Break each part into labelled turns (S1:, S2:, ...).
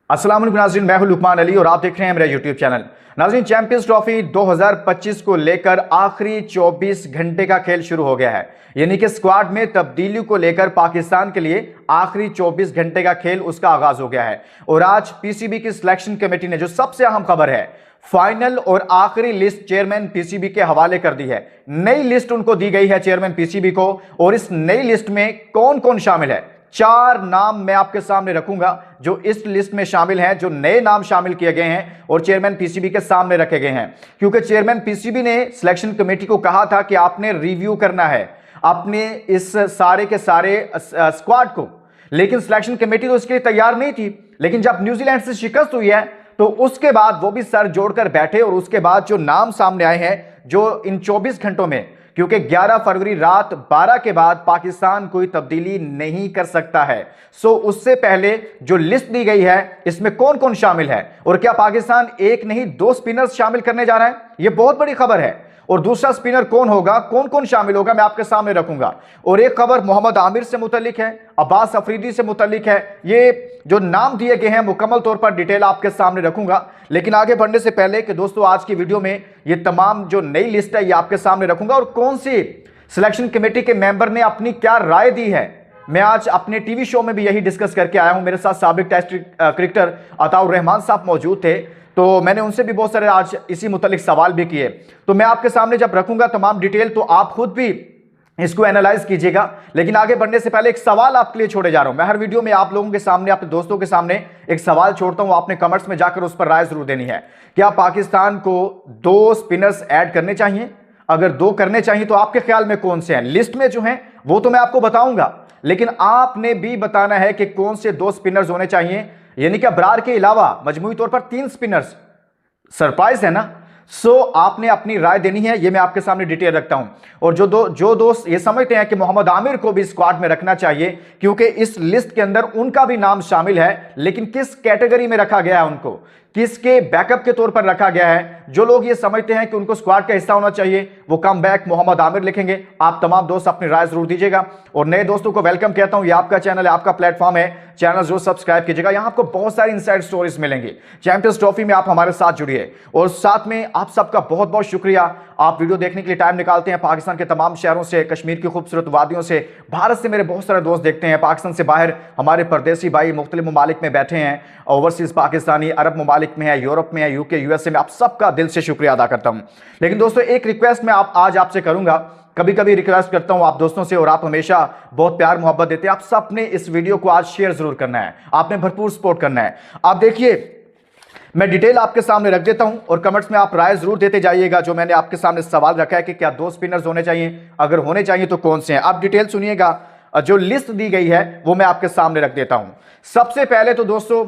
S1: अस्सलाम वालेकुम नाज़रीन, मैं हूं लुकमान अली और आप देख रहे हैं मेरा यूट्यूब चैनल। नाज़रीन, चैंपियंस ट्रॉफी 2025 को लेकर आखिरी 24 घंटे का खेल शुरू हो गया है। यानी कि स्क्वाड में तब्दीली को लेकर पाकिस्तान के लिए आखिरी 24 घंटे का खेल उसका आगाज हो गया है। और आज पीसीबी की सिलेक्शन कमेटी ने जो सबसे अहम खबर है, फाइनल और आखिरी लिस्ट चेयरमैन पीसीबी के हवाले कर दी है। नई लिस्ट उनको दी गई है चेयरमैन पीसीबी को, और इस नई लिस्ट में कौन कौन शामिल है, 4 नाम मैं आपके सामने रखूंगा जो इस लिस्ट में शामिल हैं, जो नए नाम शामिल किए गए हैं और चेयरमैन पीसीबी के सामने रखे गए हैं। क्योंकि चेयरमैन पीसीबी ने सिलेक्शन कमेटी को कहा था कि आपने रिव्यू करना है अपने इस सारे के सारे स्क्वाड को, लेकिन सिलेक्शन कमेटी तो इसके लिए तैयार नहीं थी। लेकिन जब न्यूजीलैंड से शिकस्त हुई है तो उसके बाद वो भी सर जोड़कर बैठे और उसके बाद जो नाम सामने आए हैं, जो इन 24 घंटों में, क्योंकि 11 फरवरी रात 12 के बाद पाकिस्तान कोई तब्दीली नहीं कर सकता है, सो उससे पहले जो लिस्ट दी गई है इसमें कौन कौन शामिल है और क्या पाकिस्तान एक नहीं 2 स्पिनर्स शामिल करने जा रहा है, यह बहुत बड़ी खबर है। और दूसरा स्पिनर कौन होगा, कौन कौन शामिल होगा, मैं आपके सामने रखूंगा। और एक खबर मोहम्मद आमिर से मुतल्लिक है, अब्बास अफरीदी से मुतल्लिक है। ये जो नाम दिए गए हैं मुकम्मल तौर पर डिटेल आपके सामने रखूंगा। लेकिन आगे बढ़ने से पहले कि दोस्तों, आज की वीडियो में ये तमाम जो नई लिस्ट है ये आपके सामने रखूंगा और कौन सी सिलेक्शन कमेटी के मेंबर ने अपनी क्या राय दी है, मैं आज अपने टीवी शो में भी यही डिस्कस करके आया हूं। मेरे साथ साबिक टेस्ट क्रिकेटर अताउर रहमान साहब मौजूद थे, तो मैंने उनसे भी बहुत सारे आज इसी मुतालिक सवाल भी किए। तो मैं आपके सामने जब रखूंगा तमाम डिटेल, तो आप खुद भी इसको एनालाइज कीजिएगा। लेकिन आगे बढ़ने से पहले एक सवाल आपके लिए छोड़े जा रहा हूं। मैं हर वीडियो में आप लोगों के सामने, अपने दोस्तों के सामने एक सवाल छोड़ता हूं, आपने कमेंट्स में जाकर उस पर राय जरूर देनी है। क्या पाकिस्तान को 2 स्पिनर्स ऐड करने चाहिए? अगर 2 करने चाहिए तो आपके ख्याल में कौन से हैं? लिस्ट में जो हैं वो तो मैं आपको बताऊंगा, लेकिन आपने भी बताना है कि कौन से 2 स्पिनर्स होने चाहिए। यानी कि अबरार के अलावा मजमूई तौर पर 3 स्पिनर्स। सरप्राइज है ना? सो आपने अपनी राय देनी है, ये मैं आपके सामने डिटेल रखता हूं। और जो दोस्त ये समझते हैं कि मोहम्मद आमिर को भी स्क्वाड में रखना चाहिए क्योंकि इस लिस्ट के अंदर उनका भी नाम शामिल है, लेकिन किस कैटेगरी में रखा गया है, उनको किसके बैकअप के तौर पर रखा गया है। जो लोग ये समझते हैं कि उनको स्क्वाड का हिस्सा होना चाहिए वो कम बैक मोहम्मद आमिर लिखेंगे। आप तमाम दोस्त अपनी राय जरूर दीजिएगा और नए दोस्तों को वेलकम कहता हूं। ये आपका चैनल है, आपका प्लेटफॉर्म है, चैनल जरूर सब्सक्राइब कीजिएगा। यहां आपको बहुत सारी इनसाइड स्टोरीज मिलेंगी। चैंपियंस ट्रॉफी में आप हमारे साथ जुड़िए और साथ में आप सबका बहुत बहुत शुक्रिया, आप वीडियो देखने के लिए टाइम निकालते हैं। पाकिस्तान के तमाम शहरों से, कश्मीर की खूबसूरत वादियों से, भारत से मेरे बहुत सारे दोस्त देखते हैं, पाकिस्तान से बाहर हमारे परदेसी भाई मुख्तलिफ ममालिक में बैठे हैं, ओवरसीज पाकिस्तानी अरब ममालिक में है, यूरोप में है, यूके, यूएसए में, आप सबका दिल से शुक्रिया अदा करता हूं। लेकिन दोस्तों, एक रिक्वेस्ट मैं आज आपसे करूंगा, कभी कभी रिक्वेस्ट करता हूं आप दोस्तों से और आप हमेशा बहुत प्यार मोहब्बत देते हैं। आप सब ने इस वीडियो को आज शेयर जरूर करना है, आपने भरपूर सपोर्ट करना है। आप देखिए, मैं डिटेल आपके सामने रख देता हूं और कमेंट्स में आप राय जरूर देते जाइएगा। जो मैंने आपके सामने सवाल रखा है कि क्या 2 स्पिनर्स होने चाहिए, अगर होने चाहिए तो कौन से हैं, आप डिटेल सुनिएगा। जो लिस्ट दी गई है वो मैं आपके सामने रख देता हूं। सबसे पहले तो दोस्तों,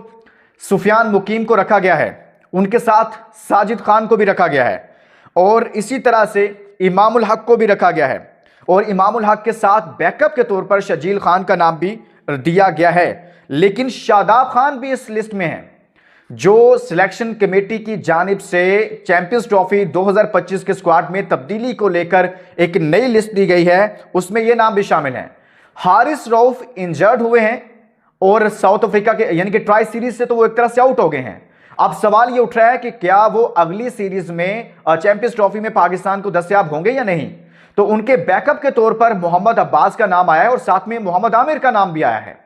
S1: सुफियान मुकीम को रखा गया है, उनके साथ साजिद खान को भी रखा गया है, और इसी तरह से इमामुल हक को भी रखा गया है, और इमामुल हक के साथ बैकअप के तौर पर शजील खान का नाम भी दिया गया है। लेकिन शादाब खान भी इस लिस्ट में है। जो सिलेक्शन कमेटी की जानिब से चैंपियंस ट्रॉफी 2025 के स्क्वाड में तब्दीली को लेकर एक नई लिस्ट दी गई है, उसमें यह नाम भी शामिल है। हारिस रऊफ इंजर्ड हुए हैं और साउथ अफ्रीका के यानी कि ट्राई सीरीज से तो वो एक तरह से आउट हो गए हैं। अब सवाल ये उठ रहा है कि क्या वो अगली सीरीज में चैंपियंस ट्रॉफी में पाकिस्तान को दस्तयाब होंगे या नहीं। तो उनके बैकअप के तौर पर मोहम्मद अब्बास का नाम आया है और साथ में मोहम्मद आमिर का नाम भी आया है।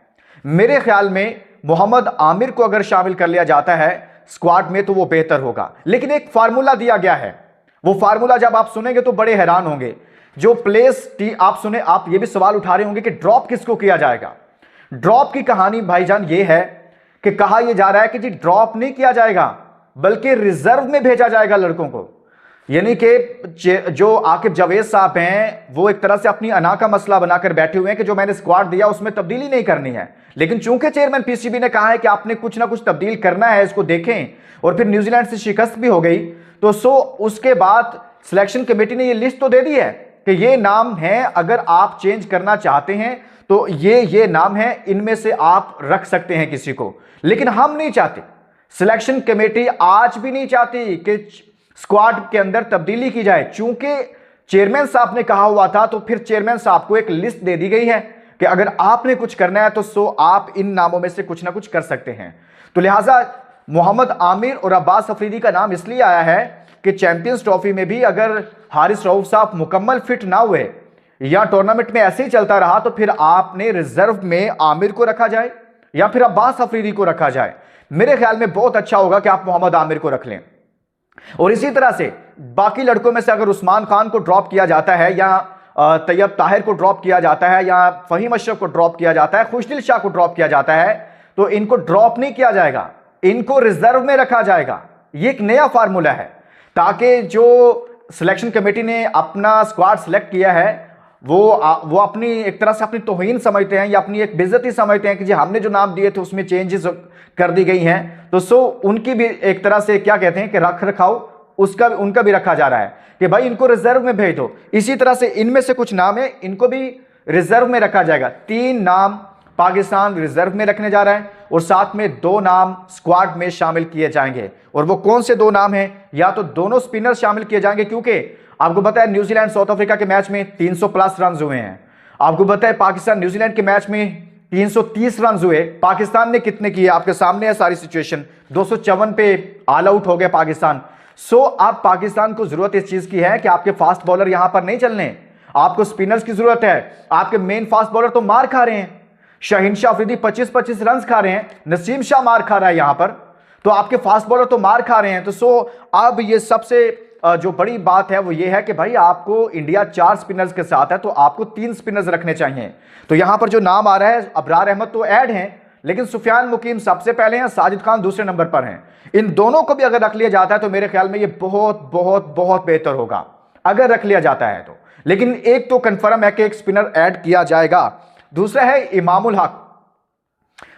S1: मेरे ख्याल में मोहम्मद आमिर को अगर शामिल कर लिया जाता है स्क्वाड में तो वो बेहतर होगा। लेकिन एक फार्मूला दिया गया है, वो फार्मूला जब आप सुनेंगे तो बड़े हैरान होंगे। जो प्लेस आप सुने, आप ये भी सवाल उठा रहे होंगे कि ड्रॉप किसको किया जाएगा। ड्रॉप की कहानी भाईजान ये है कि कहा यह जा रहा है कि जी ड्रॉप नहीं किया जाएगा बल्कि रिजर्व में भेजा जाएगा लड़कों को। यानी कि जो आकिब जावेद साहब हैं वो एक तरह से अपनी अना का मसला बनाकर बैठे हुए हैं कि जो मैंने स्क्वाड दिया उसमें तब्दीली नहीं करनी है। लेकिन चूंकि चेयरमैन पीसीबी ने कहा है कि आपने कुछ ना कुछ तब्दील करना है, इसको देखें, और फिर न्यूजीलैंड से शिकस्त भी हो गई, तो उसके बाद सिलेक्शन कमेटी ने ये लिस्ट तो दे दी है कि ये नाम है, अगर आप चेंज करना चाहते हैं तो ये नाम है, इनमें से आप रख सकते हैं किसी को। लेकिन हम नहीं चाहते, सिलेक्शन कमेटी आज भी नहीं चाहती कि स्क्वाड के अंदर तब्दीली की जाए। चूंकि चेयरमैन साहब ने कहा हुआ था, तो फिर चेयरमैन साहब को एक लिस्ट दे दी गई है कि अगर आपने कुछ करना है तो आप इन नामों में से कुछ ना कुछ कर सकते हैं। तो लिहाजा मोहम्मद आमिर और अब्बास अफरीदी का नाम इसलिए आया है कि चैंपियंस ट्रॉफी में भी अगर हारिस रऊफ साहब मुकम्मल फिट ना हुए या टूर्नामेंट में ऐसे ही चलता रहा तो फिर आपने रिजर्व में आमिर को रखा जाए या फिर अब्बास अफरीदी को रखा जाए। मेरे ख्याल में बहुत अच्छा होगा कि आप मोहम्मद आमिर को रख लें। और इसी तरह से बाकी लड़कों में से अगर उस्मान खान को ड्रॉप किया जाता है या तैयब ताहिर को ड्रॉप किया जाता है या फहीम अशरफ को ड्रॉप किया जाता है, खुशदिल शाह को ड्रॉप किया जाता है, तो इनको ड्रॉप नहीं किया जाएगा, इनको रिजर्व में रखा जाएगा। ये एक नया फार्मूला है ताकि जो सिलेक्शन कमेटी ने अपना स्क्वाड सिलेक्ट किया है वो अपनी एक तरह से अपनी तौहीन समझते हैं या अपनी एक बेइज्जती समझते हैं कि जी हमने जो नाम दिए थे उसमें चेंजेस कर दी गई हैं, तो सो उनकी भी एक तरह से क्या कहते हैं कि रख रखाव उसका उनका भी रखा जा रहा है कि भाई इनको रिजर्व में भेज दो। इसी तरह से इनमें से कुछ नाम है इनको भी रिजर्व में रखा जाएगा। 3 नाम पाकिस्तान रिजर्व में रखने जा रहा है और साथ में 2 नाम स्क्वाड में शामिल किए जाएंगे। और वो कौन से 2 नाम हैं? या तो दोनों स्पिनर शामिल किए जाएंगे, क्योंकि आपको पता है न्यूजीलैंड साउथ अफ्रीका के मैच में 300 प्लस रन हुए हैं। आपको पता है पाकिस्तान न्यूजीलैंड के मैच में 330 रन हुए। पाकिस्तान ने कितने किए आपके सामने है सारी सिचुएशन, 254 पे ऑल आउट हो गया पाकिस्तान। सो अब पाकिस्तान को जरूरत इस चीज की है कि आपके फास्ट बॉलर यहां पर नहीं चलने, आपको स्पिनर्स की जरूरत है। आपके मेन फास्ट बॉलर तो मार खा रहे हैं, शाहीन शाह अफरीदी 25-25 रन खा रहे हैं, नसीम शाह मार खा रहा है यहां पर, तो आपके फास्ट बॉलर तो मार खा रहे हैं। तो सो अब ये सबसे जो बड़ी बात है वो ये है कि भाई आपको इंडिया 4 स्पिनर्स के साथ है तो आपको 3 स्पिनर्स रखने चाहिए। तो यहां पर जो नाम आ रहा है, अबरार अहमद तो ऐड हैं लेकिन सुफियान मुकीम सबसे पहले हैं, साजिद खान दूसरे नंबर पर हैं। इन दोनों को भी अगर रख लिया जाता है तो मेरे ख्याल में ये बहुत बहुत बहुत बेहतर होगा अगर रख लिया जाता है तो। लेकिन एक तो कंफर्म है कि एक स्पिनर ऐड किया जाएगा। दूसरा है इमामुल हक,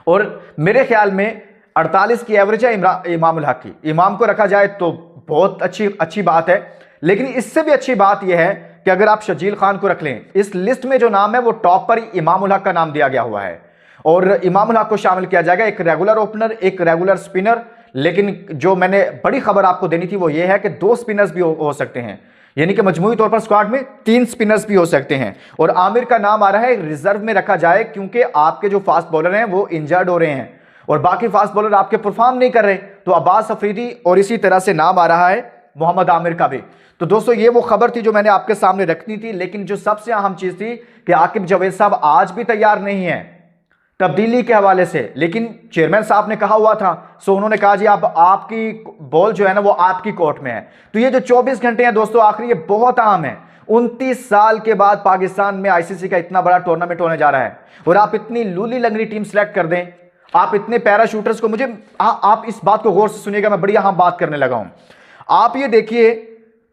S1: और मेरे ख्याल में 48 की एवरेज है इमामुल हक की। इमाम को रखा जाए तो बहुत अच्छी बात है, लेकिन इससे भी अच्छी बात यह है कि अगर आप शजील खान को रख लें, इस लिस्ट में जो नाम है वो टॉप पर इमामुल हक का नाम दिया गया हुआ है और इमामुल हक को शामिल किया जाएगा, एक रेगुलर ओपनर एक रेगुलर स्पिनर। लेकिन जो मैंने बड़ी खबर आपको देनी थी वो ये है कि 2 स्पिनर्स भी हो सकते हैं, यानी कि मजमूई तौर पर स्क्वाड में 3 स्पिनर्स भी हो सकते हैं। और आमिर का नाम आ रहा है रिजर्व में रखा जाए क्योंकि आपके जो फास्ट बॉलर हैं वो इंजर्ड हो रहे हैं और बाकी फास्ट बॉलर आपके परफॉर्म नहीं कर रहे, तो अब्बास अफरीदी और इसी तरह से नाम आ रहा है मोहम्मद आमिर का भी। तो दोस्तों ये वो खबर थी जो मैंने आपके सामने रखनी थी, लेकिन जो सबसे अहम चीज थी कि आकिब जावेद साहब आज भी तैयार नहीं है तब्दीली के हवाले से, लेकिन चेयरमैन साहब ने कहा हुआ था, सो उन्होंने कहा जी अब आपकी बॉल जो है ना वो आपकी कोर्ट में है। तो ये जो 24 घंटे हैं दोस्तों आखिरी, ये बहुत अहम है। 29 साल के बाद पाकिस्तान में आईसीसी का इतना बड़ा टूर्नामेंट होने जा रहा है और आप इतनी लूली लंगड़ी टीम सेलेक्ट कर दें, आप इतने पैराशूटर्स को, मुझे आप इस बात को गौर से सुनिएगा, मैं बड़ी अहम बात करने लगा हूं। आप ये देखिए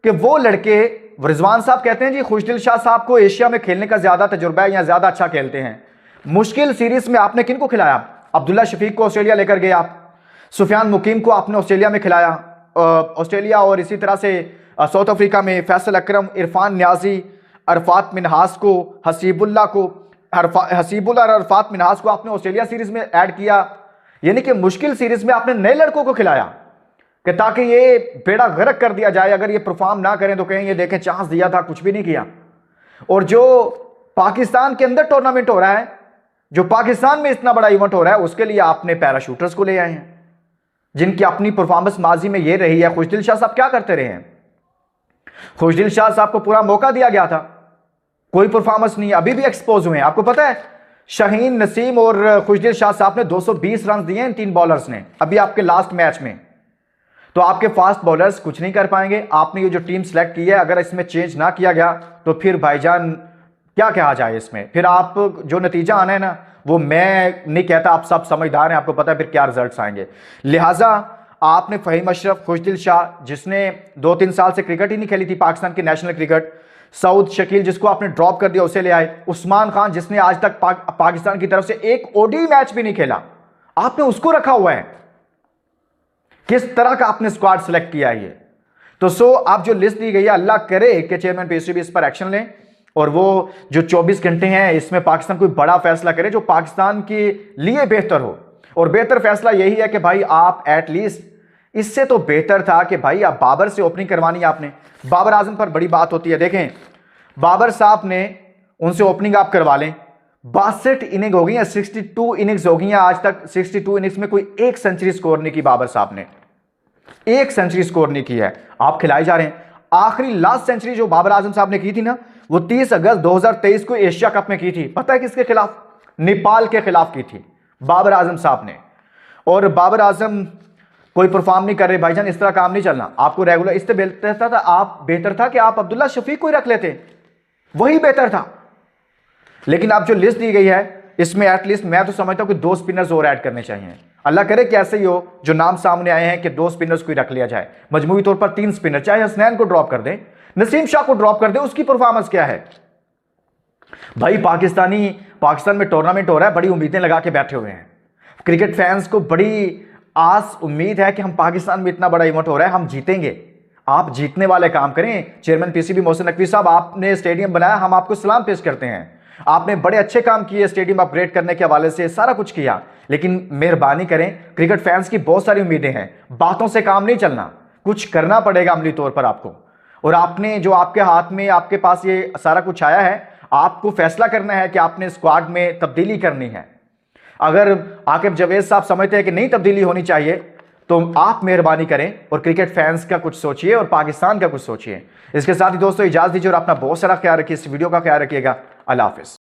S1: कि वो लड़के, रिजवान साहब कहते हैं जी खुशदिल शाह साहब को एशिया में खेलने का ज्यादा तजुर्बा है या ज्यादा अच्छा खेलते हैं। मुश्किल सीरीज में आपने किनको खिलाया? अब्दुल्ला शफीक को ऑस्ट्रेलिया लेकर गए आप, सुफियान मुकीम को आपने ऑस्ट्रेलिया में खिलाया, ऑस्ट्रेलिया और इसी तरह से साउथ अफ्रीका में फैसल अकरम, इरफान न्याजी, अरफात मिनहास को, हसीबुल्ला और अरफात मिनहास को आपने ऑस्ट्रेलिया सीरीज में ऐड किया। यानी कि मुश्किल सीरीज में आपने नए लड़कों को खिलाया कि ताकि ये बेड़ा गर्क कर दिया जाए, अगर ये परफॉर्म ना करें तो कहें ये देखें चांस दिया था कुछ भी नहीं किया। और जो पाकिस्तान के अंदर टूर्नामेंट हो रहा है, जो पाकिस्तान में इतना बड़ा इवेंट हो रहा है, उसके लिए आपने पैराशूटर्स को ले आए हैं जिनकी अपनी परफॉर्मेंस माजी में ये रही है। खुशदिल शाह साहब क्या करते रहे हैं? खुशदिल शाह साहब को पूरा मौका दिया गया था, कोई परफॉर्मेंस नहीं, अभी भी एक्सपोज हुए हैं। आपको पता है शाहीन, नसीम और खुशदिल शाह साहब ने 220 रन दिए इन 3 बॉलर्स ने अभी आपके लास्ट मैच में। तो आपके फास्ट बॉलर्स कुछ नहीं कर पाएंगे। आपने ये जो टीम सेलेक्ट की है, अगर इसमें चेंज ना किया गया तो फिर भाईजान क्या कहा जाए इसमें, फिर आप जो नतीजा आना है ना, वो मैं नहीं कहता, आप सब समझदार हैं, आपको पता है फिर क्या रिजल्ट्स आएंगे। लिहाजा आपने फहीम अशरफ, खुशदिल शाह जिसने 2-3 साल से क्रिकेट ही नहीं खेली थी पाकिस्तान की नेशनल क्रिकेट, सऊद शकील जिसको आपने ड्रॉप कर दिया उसे ले आए, उस्मान खान जिसने आज तक पाकिस्तान की तरफ से एक ओडी मैच भी नहीं खेला, आपने उसको रखा हुआ है। किस तरह का आपने स्क्वाड सेलेक्ट किया है ये। तो सो आप जो लिस्ट दी गई है, अल्लाह करे कि चेयरमैन पीसीबी इस पर एक्शन लें और वो जो 24 घंटे हैं इसमें पाकिस्तान कोई बड़ा फैसला करे जो पाकिस्तान के लिए बेहतर हो। और बेहतर फैसला यही है कि भाई आप एटलीस्ट, इससे तो बेहतर था कि भाई आप बाबर से ओपनिंग करवानी है आपने। बाबर आजम पर बड़ी बात होती है, देखें बाबर साहब ने, उनसे ओपनिंग आप करवा लें, 62 इनिंग हो गई है, 62 इनिंग्स हो गई हैं आज तक। 62 इनिंग्स में कोई एक सेंचुरी स्कोर नहीं की बाबर साहब ने, एक सेंचुरी स्कोर नहीं की है। आप खिलाए जा रहे हैं। आखिरी लास्ट सेंचुरी जो बाबर आजम साहब ने की थी ना, वो 30 अगस्त 2023 को एशिया कप में की थी। पता है किसके खिलाफ? नेपाल के खिलाफ की थी बाबर आजम साहब ने। और बाबर आजम कोई परफॉर्म नहीं कर रहे भाईजान, इस तरह काम नहीं चलना। आपको रेगुलर इससे बेहतर था कि आप अब्दुल्ला शफीक को ही रख लेते, वही बेहतर था। लेकिन आप जो लिस्ट दी गई है इसमें एटलीस्ट मैं तो समझता हूं कि 2 स्पिनर्स और ऐड करने चाहिए। अल्लाह करे कि ऐसे ही हो जो नाम सामने आए हैं कि 2 स्पिनर्स को ही रख लिया जाए, मजमूई तौर पर 3 स्पिनर, चाहे हसनैन को ड्रॉप कर दें, नसीम शाह को ड्रॉप कर दें। उसकी परफॉर्मेंस क्या है भाई? पाकिस्तान में टूर्नामेंट हो रहा है, बड़ी उम्मीदें लगा के बैठे हुए हैं। क्रिकेट फैंस को बड़ी आस उम्मीद है कि हम पाकिस्तान में इतना बड़ा इवेंट हो रहा है, हम जीतेंगे। आप जीतने वाले काम करें। चेयरमैन पीसीबी मोहसिन नकवी साहब, आपने स्टेडियम बनाया, हम आपको सलाम पेश करते हैं। आपने बड़े अच्छे काम किए, स्टेडियम अपग्रेड करने के हवाले से सारा कुछ किया, लेकिन मेहरबानी करें, क्रिकेट फैंस की बहुत सारी उम्मीदें हैं। बातों से काम नहीं चलना, कुछ करना पड़ेगा अमली तौर पर आपको। और आपने जो आपके हाथ में, आपके पास ये सारा कुछ आया है, आपको फैसला करना है कि आपने स्क्वाड में तब्दीली करनी है। अगर आकिब जावेद साहब समझते हैं कि नहीं तब्दीली होनी चाहिए, तो आप मेहरबानी करें और क्रिकेट फैंस का कुछ सोचिए और पाकिस्तान का कुछ सोचिए। इसके साथ ही दोस्तों इजाजत दीजिए और अपना बहुत सारा ख्याल रखिए। इस वीडियो का ख्याल रखिएगा। अल्लाह हाफिज।